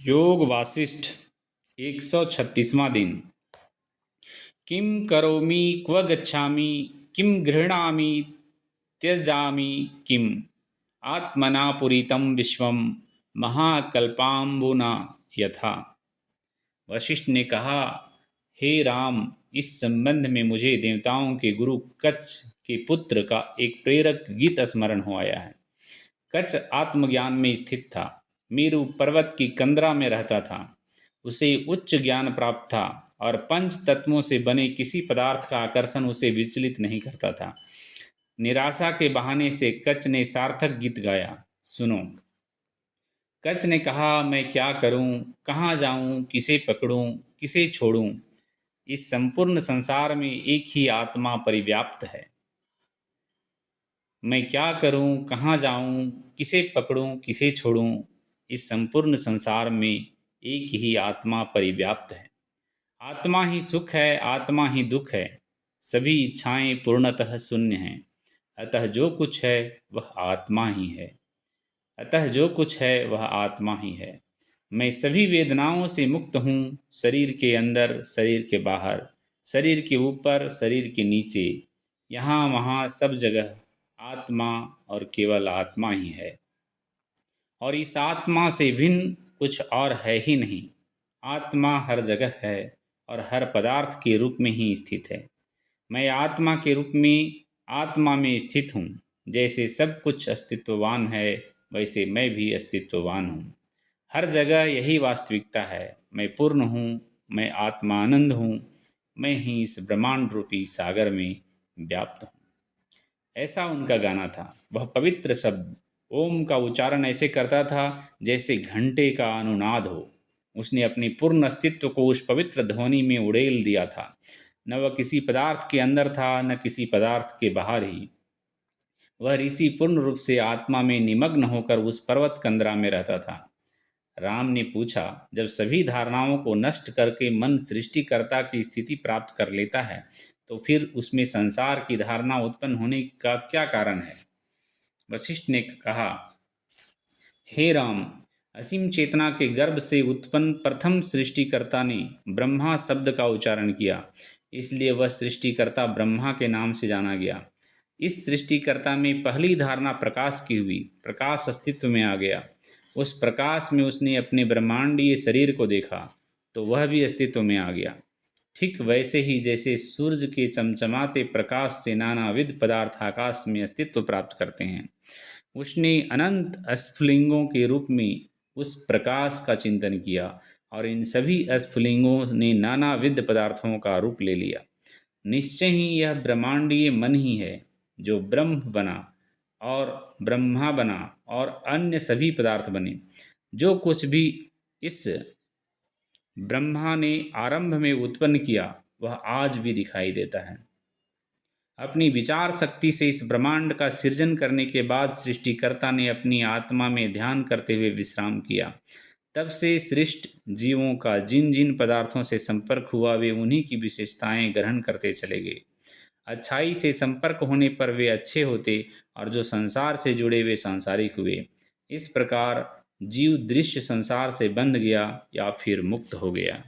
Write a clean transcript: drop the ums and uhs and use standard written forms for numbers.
योग वासिष्ठ 136वां दिन। किम करोमि क्व गच्छामि किम गृह्णामि त्यजामि किम आत्मना पूरितं विश्वम महाकल्पाम्बुना यथा। वशिष्ठ ने कहा, हे राम, इस संबंध में मुझे देवताओं के गुरु कच्छ के पुत्र का एक प्रेरक गीत स्मरण हो आया है। कच्छ आत्मज्ञान में स्थित था, मेरु पर्वत की कंदरा में रहता था। उसे उच्च ज्ञान प्राप्त था और पंच तत्वों से बने किसी पदार्थ का आकर्षण उसे विचलित नहीं करता था। निराशा के बहाने से कच्छ ने सार्थक गीत गाया। सुनो। कच्छ ने कहा, मैं क्या करूं, कहाँ जाऊं, किसे पकड़ूं, किसे छोड़ूं। इस संपूर्ण संसार में एक ही आत्मा परिव्याप्त है। मैं क्या करूं, कहाँ जाऊं, किसे पकड़ूं, किसे छोड़ूं। इस संपूर्ण संसार में एक ही आत्मा परिव्याप्त है। आत्मा ही सुख है, आत्मा ही दुख है। सभी इच्छाएं पूर्णतः शून्य हैं। अतः जो कुछ है वह आत्मा ही है। अतः जो कुछ है वह आत्मा ही है। मैं सभी वेदनाओं से मुक्त हूँ। शरीर के अंदर, शरीर के बाहर, शरीर के ऊपर, शरीर के नीचे, यहाँ वहाँ सब जगह आत्मा और केवल आत्मा ही है। और इस आत्मा से भिन्न कुछ और है ही नहीं। आत्मा हर जगह है और हर पदार्थ के रूप में ही स्थित है। मैं आत्मा के रूप में आत्मा में स्थित हूँ। जैसे सब कुछ अस्तित्ववान है, वैसे मैं भी अस्तित्ववान हूँ। हर जगह यही वास्तविकता है। मैं पूर्ण हूँ, मैं आत्मानंद हूँ, मैं ही इस ब्रह्मांड रूपी सागर में व्याप्त हूँ। ऐसा उनका गाना था। वह पवित्र शब्द ओम का उच्चारण ऐसे करता था जैसे घंटे का अनुनाद हो। उसने अपनी पूर्ण अस्तित्व को उस पवित्र ध्वनि में उड़ेल दिया था। न वह किसी पदार्थ के अंदर था, न किसी पदार्थ के बाहर ही। वह ऋषि पूर्ण रूप से आत्मा में निमग्न होकर उस पर्वत कंदरा में रहता था। राम ने पूछा, जब सभी धारणाओं को नष्ट करके मन सृष्टिकर्ता की स्थिति प्राप्त कर लेता है, तो फिर उसमें संसार की धारणा उत्पन्न होने का क्या कारण है? वशिष्ठ ने कहा, हे राम, असीम चेतना के गर्भ से उत्पन्न प्रथम सृष्टिकर्ता ने ब्रह्मा शब्द का उच्चारण किया, इसलिए वह सृष्टिकर्ता ब्रह्मा के नाम से जाना गया। इस सृष्टिकर्ता में पहली धारणा प्रकाश की हुई। प्रकाश अस्तित्व में आ गया। उस प्रकाश में उसने अपने ब्रह्मांडीय शरीर को देखा, तो वह भी अस्तित्व में आ गया। ठीक वैसे ही जैसे सूर्य के चमचमाते प्रकाश से नानाविध पदार्थ आकाश में अस्तित्व प्राप्त करते हैं, उसने अनंत स्फुलिंगों के रूप में उस प्रकाश का चिंतन किया और इन सभी स्फुलिंगों ने नानाविध पदार्थों का रूप ले लिया। निश्चय ही यह ब्रह्मांडीय मन ही है जो ब्रह्म बना और ब्रह्मा बना और अन्य सभी पदार्थ बने। जो कुछ भी इस ब्रह्मा ने आरंभ में उत्पन्न किया वह आज भी दिखाई देता है। अपनी विचार शक्ति से इस ब्रह्मांड का सृजन करने के बाद सृष्टिकर्ता ने अपनी आत्मा में ध्यान करते हुए विश्राम किया। तब से सृष्ट जीवों का जिन जिन पदार्थों से संपर्क हुआ वे उन्हीं की विशेषताएं ग्रहण करते चले गए। अच्छाई से संपर्क होने पर वे अच्छे होते और जो संसार से जुड़े वे सांसारिक हुए। इस प्रकार जीव दृश्य संसार से बंध गया या फिर मुक्त हो गया।